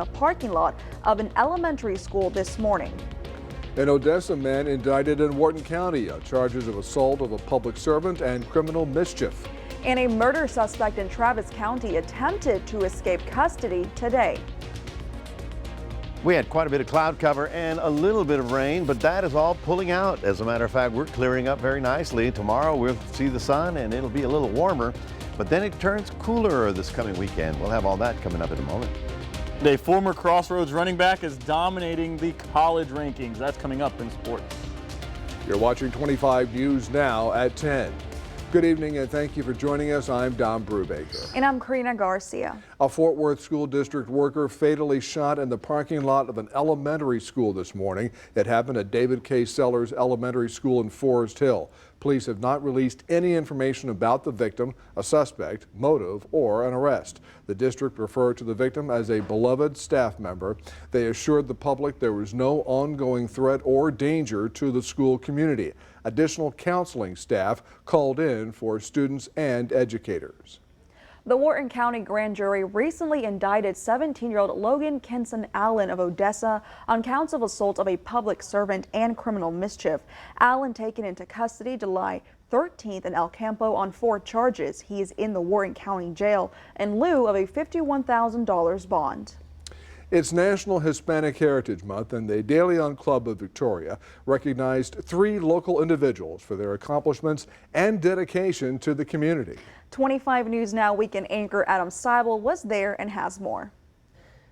the parking lot of an elementary school this morning. An Odessa man indicted in Wharton County on charges of assault of a public servant and criminal mischief. And a murder suspect in Travis County attempted to escape custody today. We had quite a bit of cloud cover and a little bit of rain, but that is all pulling out. As a matter of fact, we're clearing up very nicely. Tomorrow we'll see the sun and it'll be a little warmer, but then it turns cooler this coming weekend. We'll have all that coming up in a moment. A former Crossroads running back is dominating the college rankings. That's coming up in sports. You're watching 25 News now at 10. Good evening and thank you for joining us. I'm Don Brubaker. And I'm Karina Garcia. A Fort Worth School District worker fatally shot in the parking lot of an elementary school this morning. It happened at David K. Sellers Elementary School in Forest Hill. Police have not released any information about the victim, a suspect, motive, or an arrest. The district referred to the victim as a beloved staff member. They assured the public there was no ongoing threat or danger to the school community. Additional counseling staff called in for students and educators. The Wharton County Grand Jury recently indicted 17-year-old Logan Kenson Allen of Odessa on counts of assault of a public servant and criminal mischief. Allen taken into custody July 13th in El Campo on 4 charges. He is in the Wharton County Jail in lieu of a $51,000 bond. It's National Hispanic Heritage Month, and the De Leon Club of Victoria recognized 3 local individuals for their accomplishments and dedication to the community. 25 News Now weekend anchor Adam Seibel was there and has more.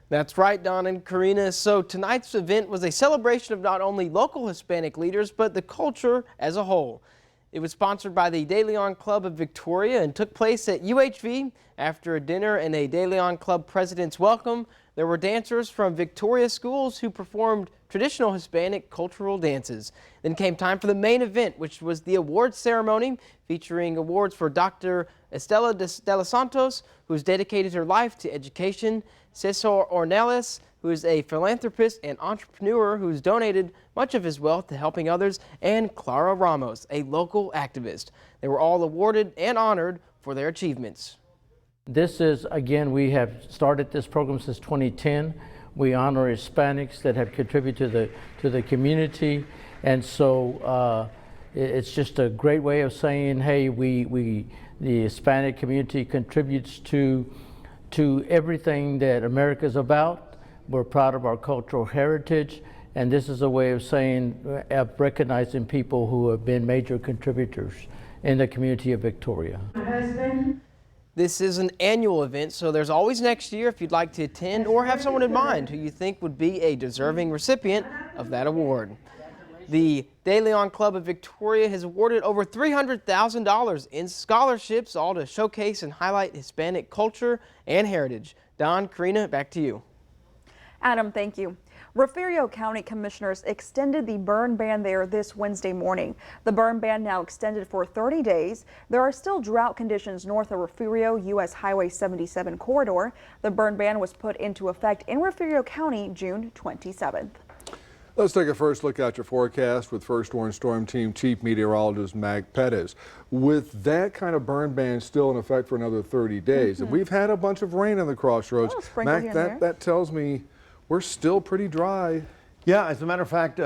That's right, Don and Karina. So tonight's event was a celebration of not only local Hispanic leaders, but the culture as a whole. It was sponsored by the De Leon Club of Victoria and took place at UHV. After a dinner and a De Leon Club President's welcome, there were dancers from Victoria schools who performed traditional Hispanic cultural dances. Then came time for the main event, which was the awards ceremony, featuring awards for Dr. Estela de los Santos, who's dedicated her life to education, Cesar Ornelas, who is a philanthropist and entrepreneur who's donated much of his wealth to helping others, and Clara Ramos, a local activist. They were all awarded and honored for their achievements. This is, again, we have started this program since 2010. We honor Hispanics that have contributed to the community, and so it's just a great way of saying, hey, the Hispanic community contributes to everything that America is about. We're proud of our cultural heritage, and this is a way of saying, of recognizing people who have been major contributors in the community of Victoria. This is an annual event, so there's always next year if you'd like to attend or have someone in mind who you think would be a deserving recipient of that award. The De Leon Club of Victoria has awarded over $300,000 in scholarships, all to showcase and highlight Hispanic culture and heritage. Don, Karina, back to you. Adam, thank you. Refugio County Commissioners extended the burn ban there this Wednesday morning. The burn ban now extended for 30 days. There are still drought conditions north of Refugio U.S. Highway 77 corridor. The burn ban was put into effect in Refugio County June 27th. Let's take a first look at your forecast with First Warn Storm Team Chief Meteorologist Mac Pettis. With that kind of burn ban still in effect for another 30 days, and we've had a bunch of rain in the Crossroads. Mac, that tells me we're still pretty dry. Yeah, as a matter of fact,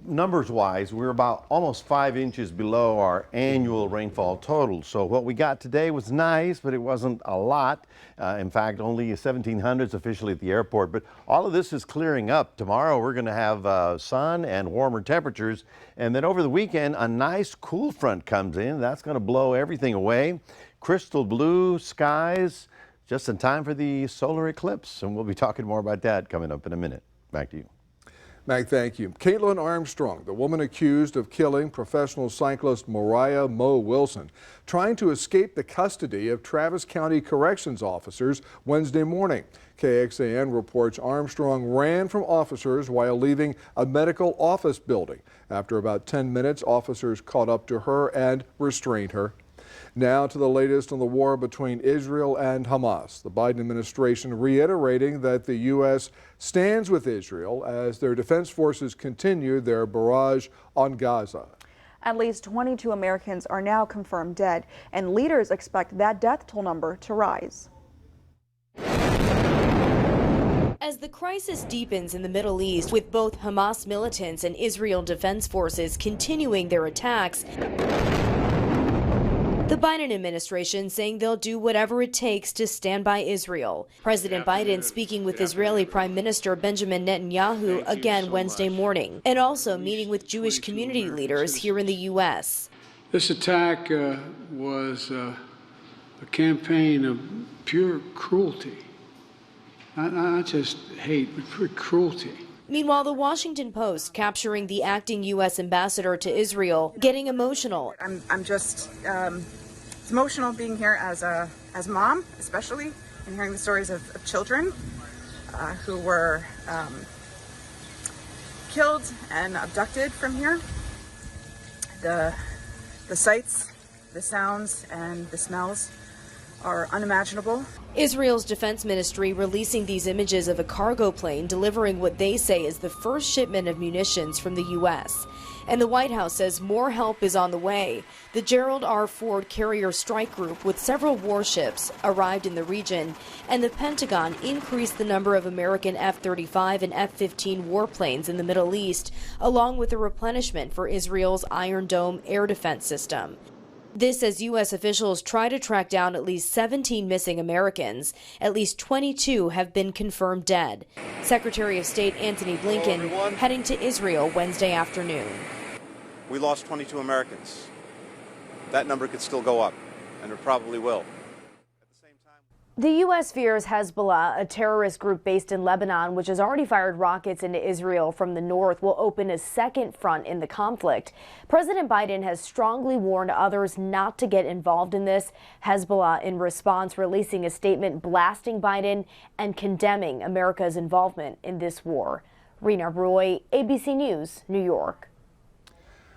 numbers-wise, we're about almost 5 inches below our annual rainfall total. So what we got today was nice, but it wasn't a lot. In fact, only 1,700s officially at the airport. But all of this is clearing up. Tomorrow we're going to have sun and warmer temperatures. And then over the weekend, a nice cool front comes in. That's going to blow everything away. Crystal blue skies, just in time for the solar eclipse. And we'll be talking more about that coming up in a minute. Back to you. Mac, thank you. Caitlin Armstrong, the woman accused of killing professional cyclist Mariah Mo Wilson, trying to escape the custody of Travis County corrections officers Wednesday morning. KXAN reports Armstrong ran from officers while leaving a medical office building. After about 10 minutes, officers caught up to her and restrained her. Now to the latest on the war between Israel and Hamas. The Biden administration reiterating that the U.S. stands with Israel as their defense forces continue their barrage on Gaza. At least 22 Americans are now confirmed dead, and leaders expect that death toll number to rise. As the crisis deepens in the Middle East, with both Hamas militants and Israel Defense Forces continuing their attacks, the Biden administration saying they'll do whatever it takes to stand by Israel. President Biden speaking with Israeli Prime Minister Benjamin Netanyahu again Wednesday morning, and also meeting with Jewish community leaders here in the U.S. This attack was a campaign of pure cruelty. Not just hate, but pure cruelty. Meanwhile, the Washington Post capturing the acting U.S. ambassador to Israel getting emotional. I'm just it's emotional being here as a mom, especially, and hearing the stories of children who were killed and abducted from here. The sights, the sounds, and the smells are unimaginable. Israel's defense ministry releasing these images of a cargo plane delivering what they say is the first shipment of munitions from the U.S. And the White House says more help is on the way. The Gerald R. Ford Carrier Strike Group with several warships arrived in the region, and the Pentagon increased the number of American F-35 and F-15 warplanes in the Middle East, along with a replenishment for Israel's Iron Dome air defense system. This as U.S. officials try to track down at least 17 missing Americans. At least 22 have been confirmed dead. Secretary of State Antony Blinken heading to Israel Wednesday afternoon. We lost 22 Americans. That number could still go up, and it probably will. The U.S. fears Hezbollah, a terrorist group based in Lebanon, which has already fired rockets into Israel from the north, will open a second front in the conflict. President Biden has strongly warned others not to get involved in this. Hezbollah, in response, releasing a statement blasting Biden and condemning America's involvement in this war. Rena Roy, ABC News, New York.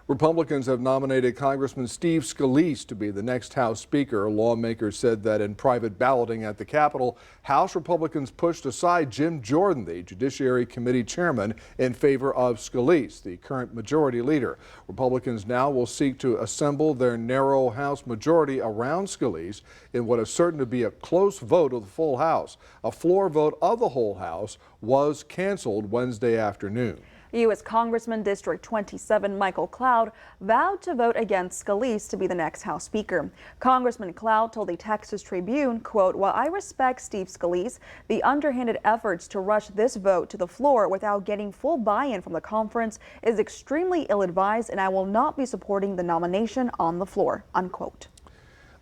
Republicans have nominated Congressman Steve Scalise to be the next House Speaker. Lawmakers said that in private balloting at the Capitol, House Republicans pushed aside Jim Jordan, the Judiciary Committee chairman, in favor of Scalise, the current majority leader. Republicans now will seek to assemble their narrow House majority around Scalise in what is certain to be a close vote of the full House. A floor vote of the whole House was canceled Wednesday afternoon. U.S. Congressman District 27 Michael Cloud vowed to vote against Scalise to be the next House Speaker. Congressman Cloud told the Texas Tribune, quote, "While I respect Steve Scalise, the underhanded efforts to rush this vote to the floor without getting full buy-in from the conference is extremely ill-advised, and I will not be supporting the nomination on the floor," unquote.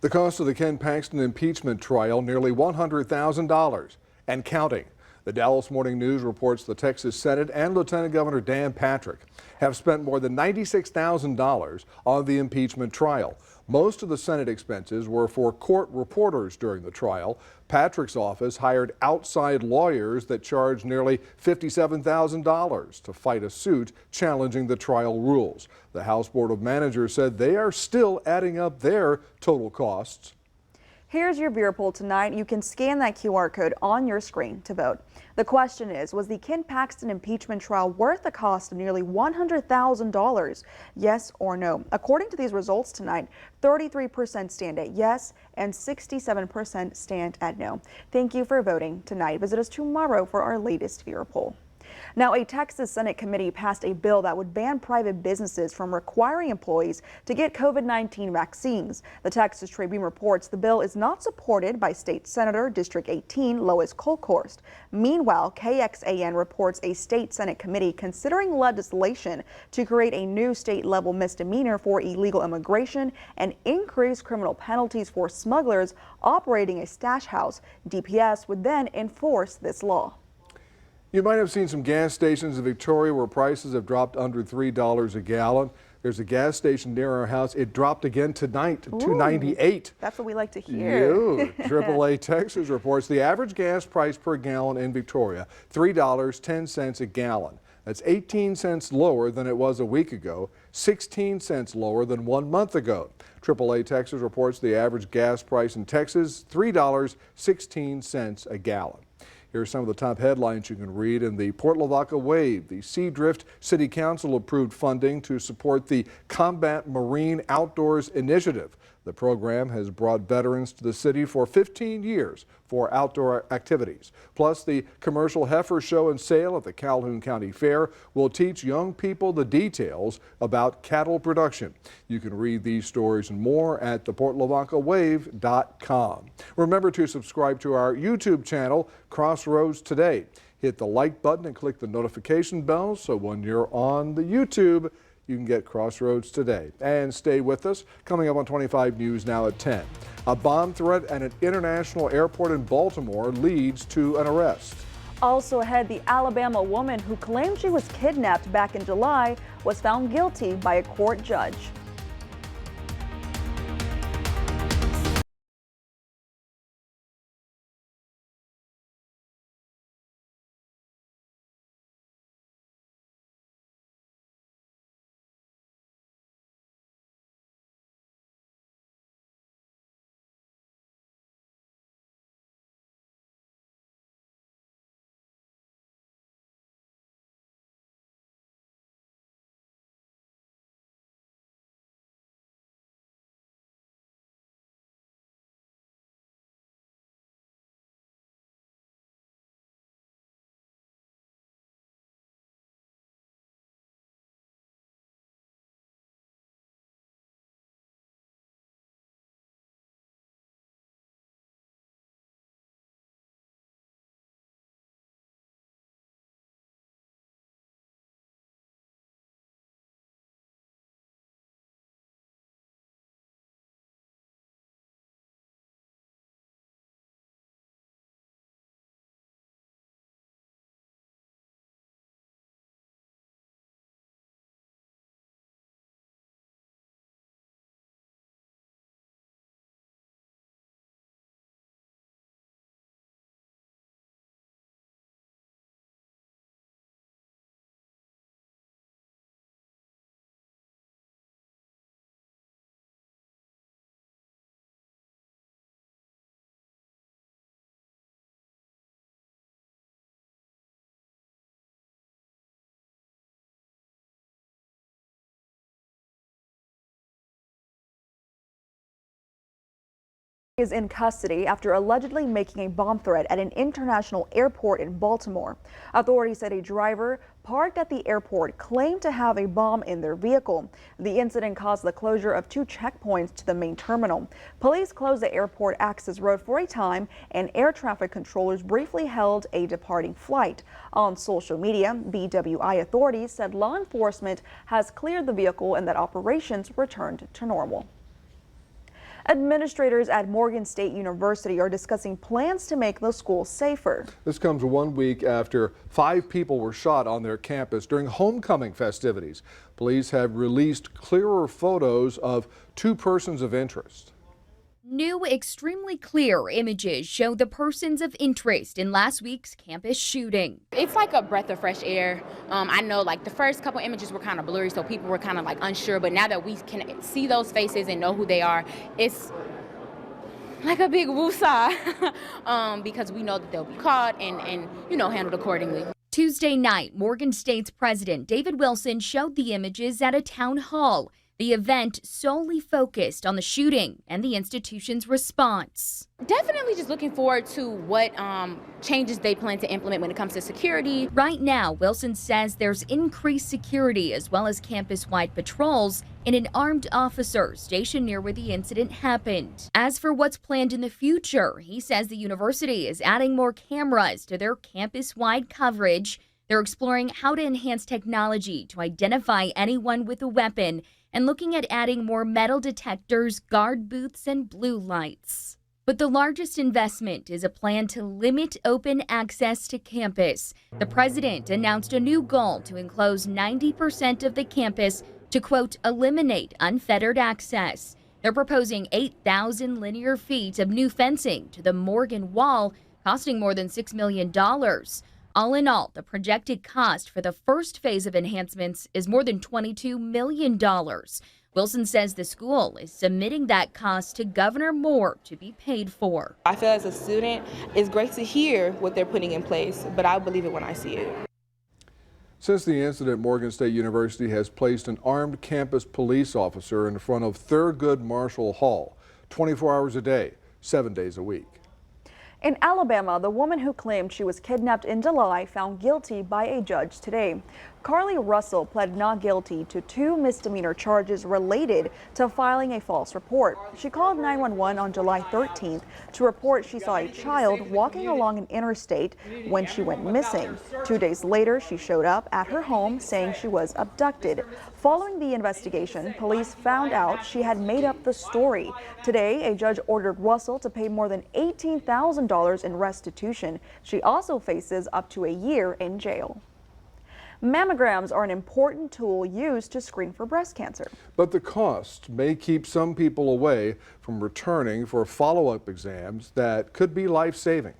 The cost of the Ken Paxton impeachment trial, nearly $100,000 and counting. The Dallas Morning News reports the Texas Senate and Lieutenant Governor Dan Patrick have spent more than $96,000 on the impeachment trial. Most of the Senate expenses were for court reporters during the trial. Patrick's office hired outside lawyers that charged nearly $57,000 to fight a suit challenging the trial rules. The House Board of Managers said they are still adding up their total costs. Here's your viewer poll tonight. You can scan that QR code on your screen to vote. The question is, was the Ken Paxton impeachment trial worth the cost of nearly $100,000? Yes or no? According to these results tonight, 33% stand at yes and 67% stand at no. Thank you for voting tonight. Visit us tomorrow for our latest viewer poll. Now, a Texas Senate committee passed a bill that would ban private businesses from requiring employees to get COVID-19 vaccines. The Texas Tribune reports the bill is not supported by State Senator District 18 Lois Kolkhorst. Meanwhile, KXAN reports a state Senate committee considering legislation to create a new state-level misdemeanor for illegal immigration and increase criminal penalties for smugglers operating a stash house. DPS would then enforce this law. You might have seen some gas stations in Victoria where prices have dropped under $3 a gallon. There's a gas station near our house. It dropped again tonight to $2.98. That's what we like to hear. AAA Texas reports the average gas price per gallon in Victoria, $3.10 a gallon. That's 18 cents lower than it was a week ago, 16 cents lower than 1 month ago. AAA Texas reports the average gas price in Texas, $3.16 a gallon. Here are some of the top headlines you can read in the Port Lavaca Wave. The Seadrift City Council approved funding to support the Combat Marine Outdoors Initiative. The program has brought veterans to the city for 15 years for outdoor activities. Plus, the commercial heifer show and sale at the Calhoun County Fair will teach young people the details about cattle production. You can read these stories and more at theportLavancawave.com. Remember to subscribe to our YouTube channel, Crossroads Today. Hit the like button and click the notification bell so when you're on the YouTube, you can get Crossroads Today. And stay with us. Coming up on 25 News now at 10. A bomb threat at an international airport in Baltimore leads to an arrest. Also ahead, the Alabama woman who claimed she was kidnapped back in July was found guilty by a court judge. Is in custody after allegedly making a bomb threat at an international airport in Baltimore. Authorities said a driver parked at the airport claimed to have a bomb in their vehicle. The incident caused the closure of 2 checkpoints to the main terminal. Police closed the airport access road for a time, and air traffic controllers briefly held a departing flight. On social media, BWI authorities said law enforcement has cleared the vehicle and that operations returned to normal. Administrators at Morgan State University are discussing plans to make the school safer. This comes 1 week after 5 people were shot on their campus during homecoming festivities. Police have released clearer photos of 2 persons of interest. New, extremely clear images show the persons of interest in last week's campus shooting. It's like a breath of fresh air. I know like the first couple images were kind of blurry, so people were kind of like unsure, but now that we can see those faces and know who they are, it's like a big woosah because we know that they'll be caught and handled accordingly. Tuesday night, Morgan State's president David Wilson showed the images at a town hall. The event solely focused on the shooting and the institution's response. Definitely just looking forward to what changes they plan to implement when it comes to security. Right now, Wilson says there's increased security as well as campus-wide patrols and an armed officer stationed near where the incident happened. As for what's planned in the future, he says the university is adding more cameras to their campus-wide coverage. They're exploring how to enhance technology to identify anyone with a weapon and looking at adding more metal detectors, guard booths, and blue lights. But the largest investment is a plan to limit open access to campus. The president announced a new goal to enclose 90% of the campus to, quote, eliminate unfettered access. They're proposing 8,000 linear feet of new fencing to the Morgan Wall, costing more than $6 million. All in all, the projected cost for the first phase of enhancements is more than $22 million. Wilson says the school is submitting that cost to Governor Moore to be paid for. I feel as a student, it's great to hear what they're putting in place, but I'll believe it when I see it. Since the incident, Morgan State University has placed an armed campus police officer in front of Thurgood Marshall Hall, 24 hours a day, 7 days a week. In Alabama, the woman who claimed she was kidnapped in July found guilty by a judge today. Carly Russell pled not guilty to 2 misdemeanor charges related to filing a false report. She called 911 on July 13th to report she saw a child walking along an interstate when she went missing. 2 days later, she showed up at her home saying she was abducted. Following the investigation, police found out she had made up the story. Today, a judge ordered Russell to pay more than $18,000 in restitution. She also faces up to a year in jail. Mammograms are an important tool used to screen for breast cancer. But the cost may keep some people away from returning for follow-up exams that could be life-saving.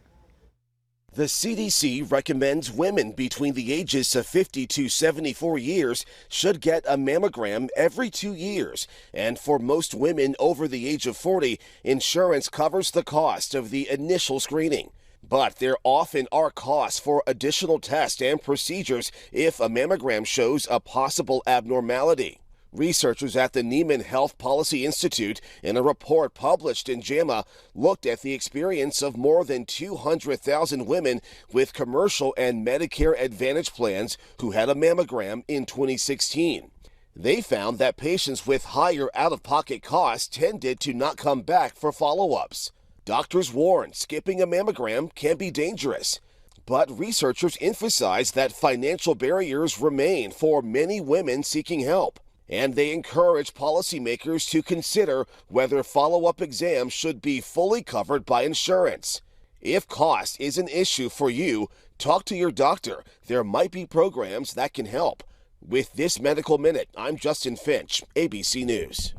The CDC recommends women between the ages of 50 to 74 years should get a mammogram every 2 years. And for most women over the age of 40, insurance covers the cost of the initial screening. But there often are costs for additional tests and procedures if a mammogram shows a possible abnormality. Researchers at the Neiman Health Policy Institute, in a report published in JAMA, looked at the experience of more than 200,000 women with commercial and Medicare Advantage plans who had a mammogram in 2016. They found that patients with higher out-of-pocket costs tended to not come back for follow-ups. Doctors warn skipping a mammogram can be dangerous. But researchers emphasize that financial barriers remain for many women seeking help. And they encourage policymakers to consider whether follow-up exams should be fully covered by insurance. If cost is an issue for you, talk to your doctor. There might be programs that can help. With this Medical Minute, I'm Justin Finch, ABC News.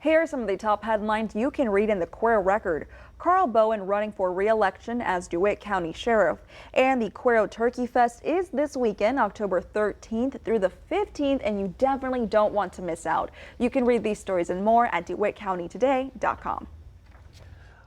Here are some of the top headlines you can read in the Cuero Record. Carl Bowen running for re-election as DeWitt County Sheriff. And the Cuero Turkey Fest is this weekend, October 13th through the 15th, and you definitely don't want to miss out. You can read these stories and more at DeWittCountyToday.com.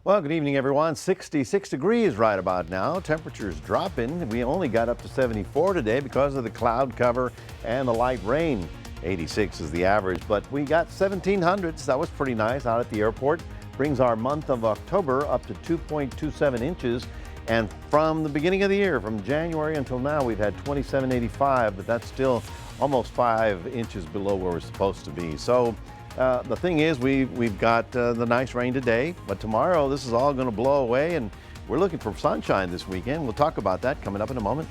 Well, good evening, everyone. 66 degrees right about now. Temperatures dropping. We only got up to 74 today because of the cloud cover and the light rain. 86 is the average, but we got 1700s. That was pretty nice out at the airport. Brings our month of October up to 2.27 inches. And from the beginning of the year, from January until now, we've had 2785, but that's still almost 5 inches below where we're supposed to be. So the thing is, we've got the nice rain today, but tomorrow this is all going to blow away, and we're looking for sunshine this weekend. We'll talk about that coming up in a moment.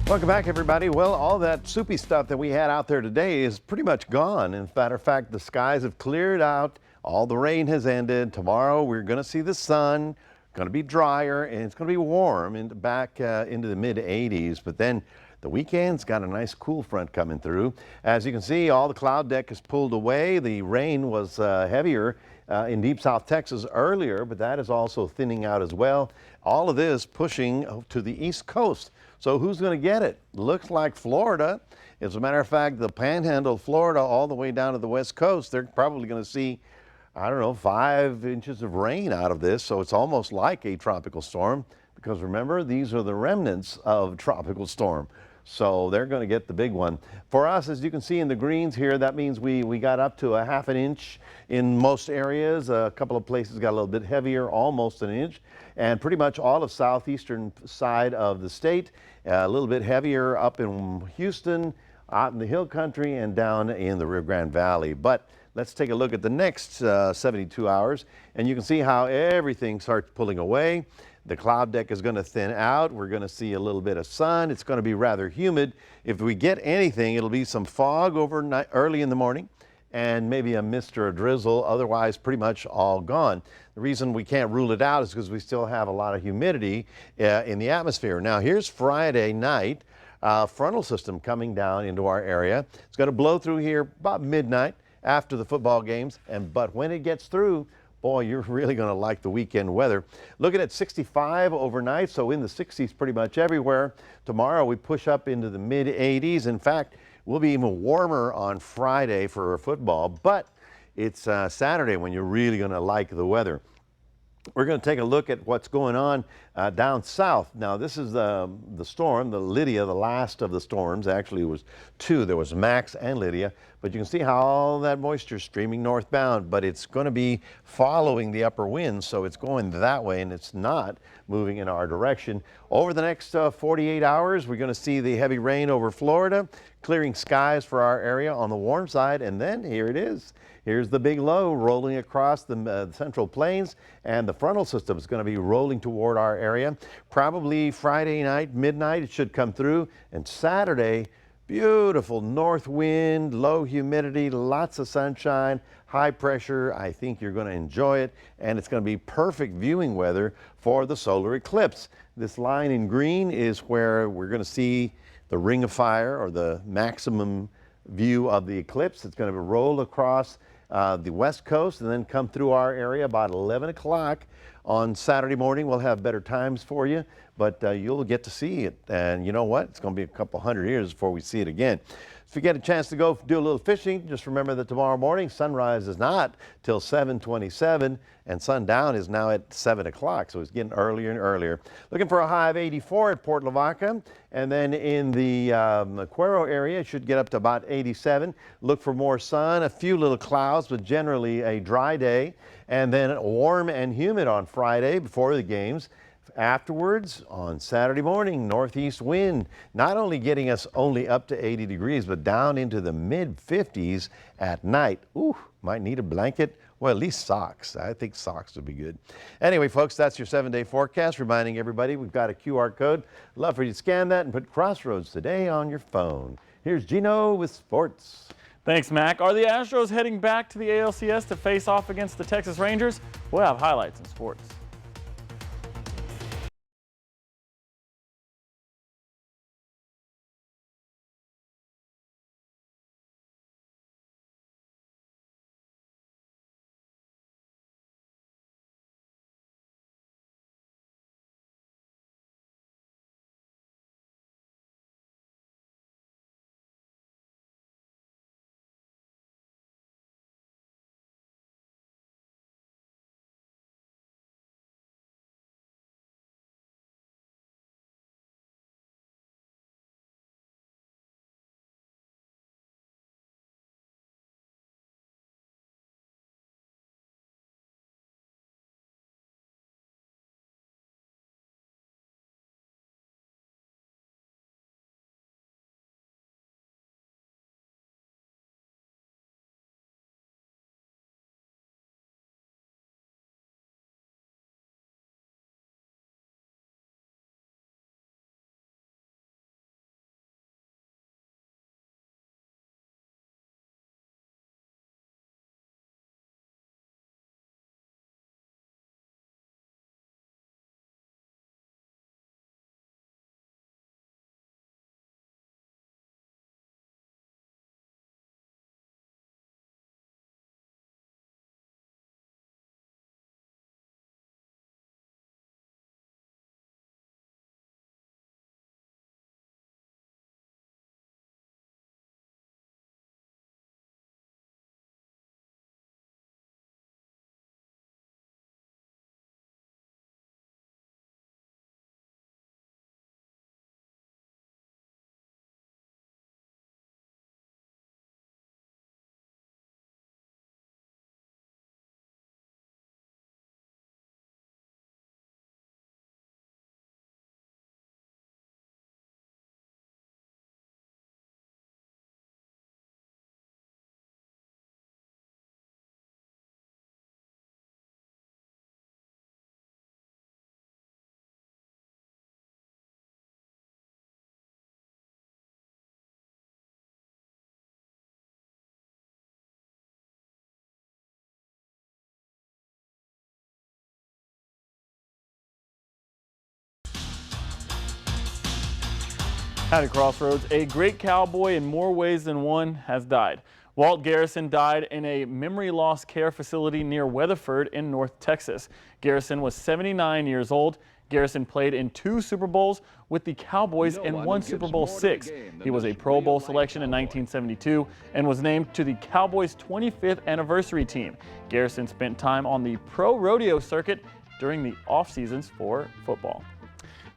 Welcome back, everybody. Well, all that soupy stuff that we had out there today is pretty much gone. In matter of fact, the skies have cleared out. All the rain has ended. Tomorrow we're going to see the sun. Going to be drier and it's going to be warm and back into the mid 80s. But then the weekend's got a nice cool front coming through. As you can see, all the cloud deck is pulled away. The rain was heavier in deep South Texas earlier, but that is also thinning out as well. All of this pushing to the East Coast. So who's going to get it? Looks like Florida. As a matter of fact, the panhandle of Florida all the way down to the West Coast, they're probably going to see, I don't know, 5 inches of rain out of this. So it's almost like a tropical storm because remember, these are the remnants of tropical storm. So they're going to get the big one. For us, as you can see in the greens here, that means we got up to a ½ an inch in most areas. A couple of places got a little bit heavier, almost an inch. And pretty much all of southeastern side of the state, a little bit heavier up in Houston, out in the hill country, and down in the Rio Grande Valley. But let's take a look at the next 72 hours, and you can see how everything starts pulling away. The cloud deck is going to thin out. We're going to see a little bit of sun. It's going to be rather humid. If we get anything, it'll be some fog overnight, early in the morning, and maybe a mist or a drizzle. Otherwise, pretty much all gone. The reason we can't rule it out is because we still have a lot of humidity in the atmosphere. Now, here's Friday night. Frontal system coming down into our area. It's going to blow through here about midnight after the football games, but when it gets through, boy, you're really going to like the weekend weather. Looking at 65 overnight, so in the 60s pretty much everywhere. Tomorrow we push up into the mid 80s. In fact, we'll be even warmer on Friday for football, but it's Saturday when you're really going to like the weather. We're going to take a look at what's going on down south. Now, this is the storm, the Lydia, the last of the storms. Actually, it was 2. There was Max and Lydia. But you can see how all that moisture is streaming northbound. But it's going to be following the upper wind, so it's going that way, and it's not moving in our direction. Over the next 48 hours, we're going to see the heavy rain over Florida, clearing skies for our area on the warm side. And then here it is. Here's the big low rolling across the central plains, and the frontal system is going to be rolling toward our area. Probably Friday night, midnight, it should come through. And Saturday, beautiful north wind, low humidity, lots of sunshine, high pressure. I think you're going to enjoy it, and it's going to be perfect viewing weather for the solar eclipse. This line in green is where we're going to see the ring of fire, or the maximum view of the eclipse. It's going to roll across the west coast and then come through our area about 11 o'clock on Saturday morning. We'll have better times for you, but you'll get to see it. And you know what? It's going to be a couple hundred years before we see it again. If you get a chance to go do a little fishing, just remember that tomorrow morning sunrise is not till 7:27 and sundown is now at 7 o'clock. So it's getting earlier and earlier. Looking for a high of 84 at Port Lavaca. And then in the Cuero area, it should get up to about 87. Look for more sun, a few little clouds, but generally a dry day. And then warm and humid on Friday before the games. Afterwards, on Saturday morning, northeast wind, not only getting us only up to 80 degrees, but down into the mid 50s at night. Ooh, might need a blanket. Well, at least socks. I think socks would be good. Anyway, folks, that's your 7-day forecast. Reminding everybody we've got a QR code. Love for you to scan that and put Crossroads Today on your phone. Here's Gino with sports. Thanks, Mac. Are the Astros heading back to the ALCS to face off against the Texas Rangers? We'll have highlights in sports. Howdy, Crossroads. A great cowboy in more ways than one has died. Walt Garrison died in a memory loss care facility near Weatherford in North Texas. Garrison was 79 years old. Garrison played in 2 Super Bowls with the Cowboys and 1 Super Bowl VI. He was a Pro Bowl selection in 1972 and was named to the Cowboys' 25th anniversary team. Garrison spent time on the pro rodeo circuit during the off seasons for football.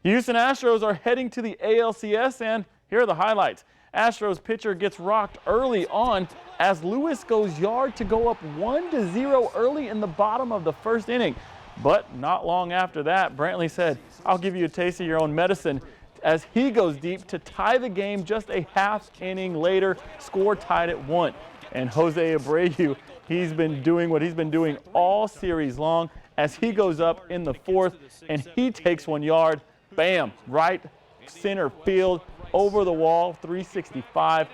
The Houston Astros are heading to the ALCS, and here are the highlights. Astros pitcher gets rocked early on as Lewis goes yard to go up 1-0 early in the bottom of the first inning. But not long after that, Brantley said, "I'll give you a taste of your own medicine," as he goes deep to tie the game just a half inning later, score tied at 1. And Jose Abreu, he's been doing what he's been doing all series long as he goes up in the 4th and he takes 1 yard, bam, right center field, over the wall, 365,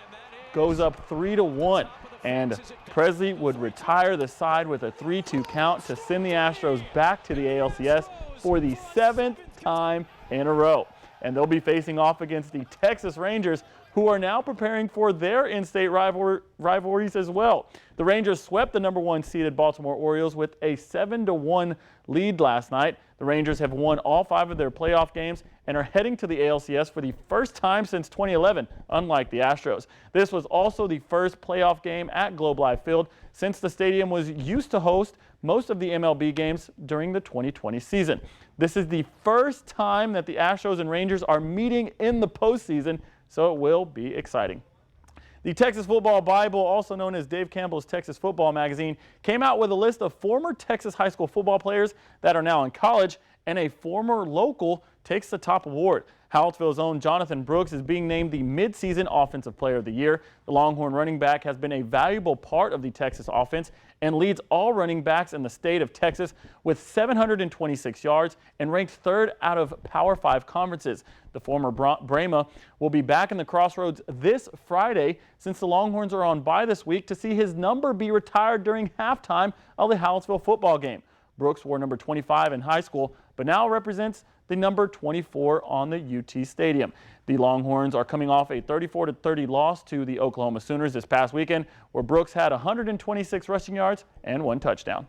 goes up 3-1. And Presley would retire the side with a 3-2 count to send the Astros back to the ALCS for the 7th time in a row. And they'll be facing off against the Texas Rangers, who are now preparing for their in-state rivalries as well. The Rangers swept the #1 seeded Baltimore Orioles with a 7-1 lead last night. The Rangers have won all 5 of their playoff games and are heading to the ALCS for the first time since 2011, unlike the Astros. This was also the first playoff game at Globe Life Field since the stadium was used to host most of the MLB games during the 2020 season. This is the first time that the Astros and Rangers are meeting in the postseason, so it will be exciting. The Texas Football Bible, also known as Dave Campbell's Texas Football Magazine, came out with a list of former Texas high school football players that are now in college, and a former local takes the top award. Hallettsville's own Jonathan Brooks is being named the midseason Offensive Player of the Year. The Longhorn running back has been a valuable part of the Texas offense and leads all running backs in the state of Texas with 726 yards and ranked 3rd out of Power 5 conferences. The former Brahma will be back in the Crossroads this Friday since the Longhorns are on bye this week to see his number be retired during halftime of the Hallettsville football game. Brooks wore number 25 in high school, but now represents the number 24 on the UT Stadium. The Longhorns are coming off a 34-30 loss to the Oklahoma Sooners this past weekend, where Brooks had 126 rushing yards and 1 touchdown.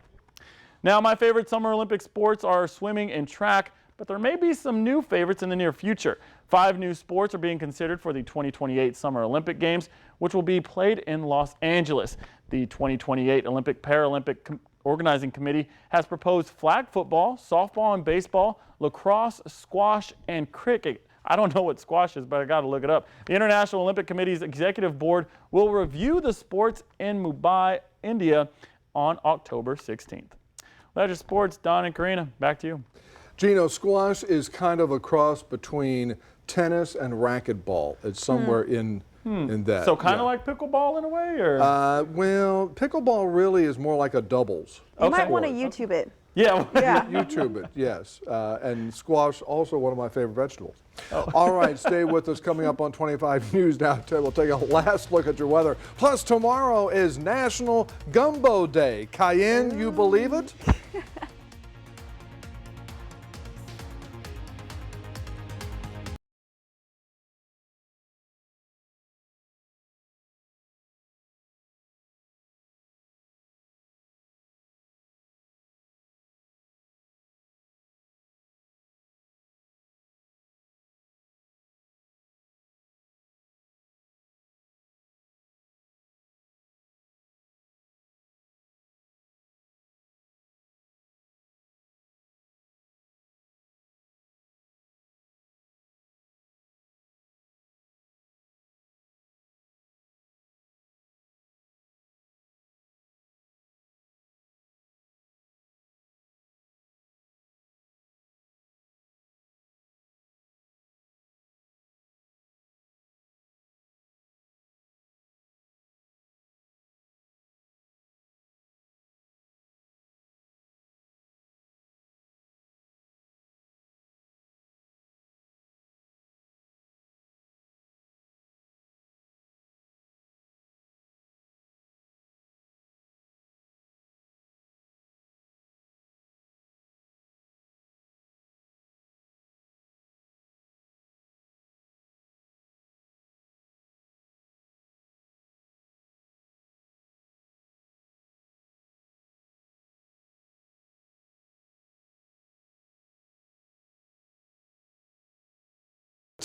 Now, my favorite Summer Olympic sports are swimming and track, but there may be some new favorites in the near future. 5 new sports are being considered for the 2028 Summer Olympic Games, which will be played in Los Angeles. The 2028 Olympic Paralympic Organizing Committee has proposed flag football, softball and baseball, lacrosse, squash, and cricket. I don't know what squash is, but I got to look it up. The International Olympic Committee's executive board will review the sports in Mumbai, India on October 16th. That's your sports. Don and Karina, back to you. Gino, squash is kind of a cross between tennis and racquetball. It's somewhere in that. So kind of like pickleball in a way, or? Well, pickleball really is more like a doubles. You might want to YouTube it. Yeah. YouTube it, yes. And squash, also one of my favorite vegetables. All right, stay with us. Coming up on 25 News now, we'll take a last look at your weather. Plus, tomorrow is National Gumbo Day. Cayenne, you believe it?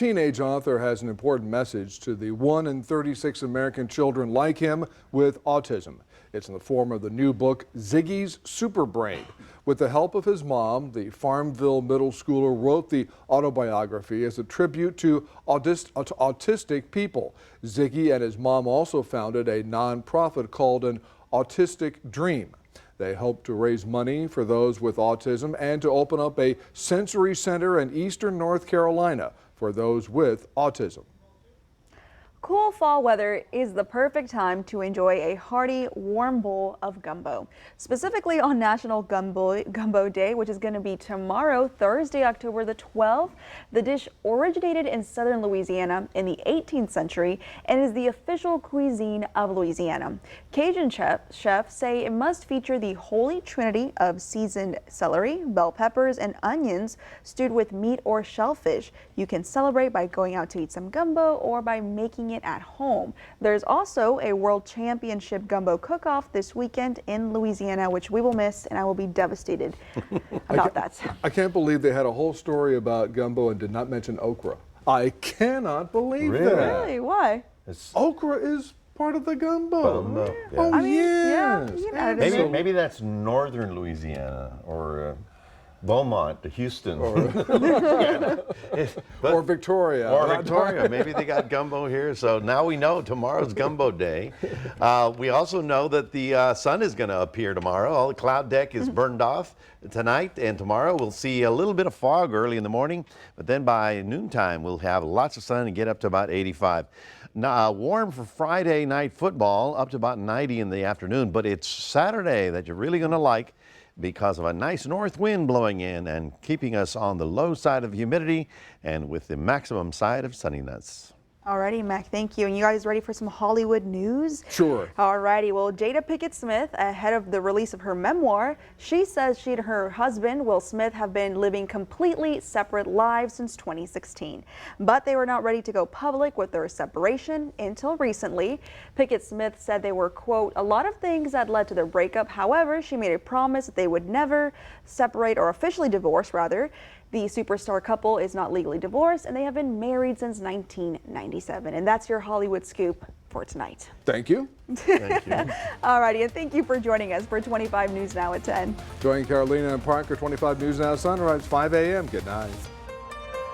teenage author has an important message to the 1 in 36 American children like him with autism. It's in the form of the new book, Ziggy's Super Brain. With the help of his mom, the Farmville middle schooler wrote the autobiography as a tribute to autistic people. Ziggy and his mom also founded a nonprofit called An Autistic Dream. They hope to raise money for those with autism and to open up a sensory center in eastern North Carolina for those with autism. Cool fall weather is the perfect time to enjoy a hearty, warm bowl of gumbo. Specifically on National Gumbo Day, which is going to be tomorrow, Thursday, October the 12th. The dish originated in southern Louisiana in the 18th century and is the official cuisine of Louisiana. Cajun chefs say it must feature the holy trinity of seasoned celery, bell peppers, and onions stewed with meat or shellfish. You can celebrate by going out to eat some gumbo or by making it at home. There's also a World Championship Gumbo Cook-Off this weekend in Louisiana, which we will miss, and I will be devastated about that. I can't believe they had a whole story about gumbo and did not mention okra. I cannot believe that. Really? Why? Okra is part of the gumbo. Yeah. Oh, I mean, yes. yeah, you can add it in. Maybe that's northern Louisiana or Beaumont, Houston. Or Victoria. Or Victoria. Maybe they got gumbo here. So now we know tomorrow's Gumbo Day. We also know that the sun is going to appear tomorrow. All the cloud deck is burned off tonight and tomorrow. We'll see a little bit of fog early in the morning, but then by noontime we'll have lots of sun and get up to about 85. Now, warm for Friday night football, up to about 90 in the afternoon, but it's Saturday that you're really going to like, because of a nice north wind blowing in and keeping us on the low side of humidity and with the maximum side of sunniness. Alrighty, Mac, thank you. And you guys ready for some Hollywood news? Sure. Alrighty, well, Jada Pinkett Smith, ahead of the release of her memoir, she says she and her husband, Will Smith, have been living completely separate lives since 2016. But they were not ready to go public with their separation until recently. Pinkett Smith said they were, quote, a lot of things that led to their breakup. However, she made a promise that they would never separate or officially divorce, rather. The superstar couple is not legally divorced, and they have been married since 1997. And that's your Hollywood scoop for tonight. Thank you. Thank you. Alrighty, and thank you for joining us for 25 News Now at 10. Join Carolina and Parker, 25 News Now Sunrise, 5 a.m. Good night.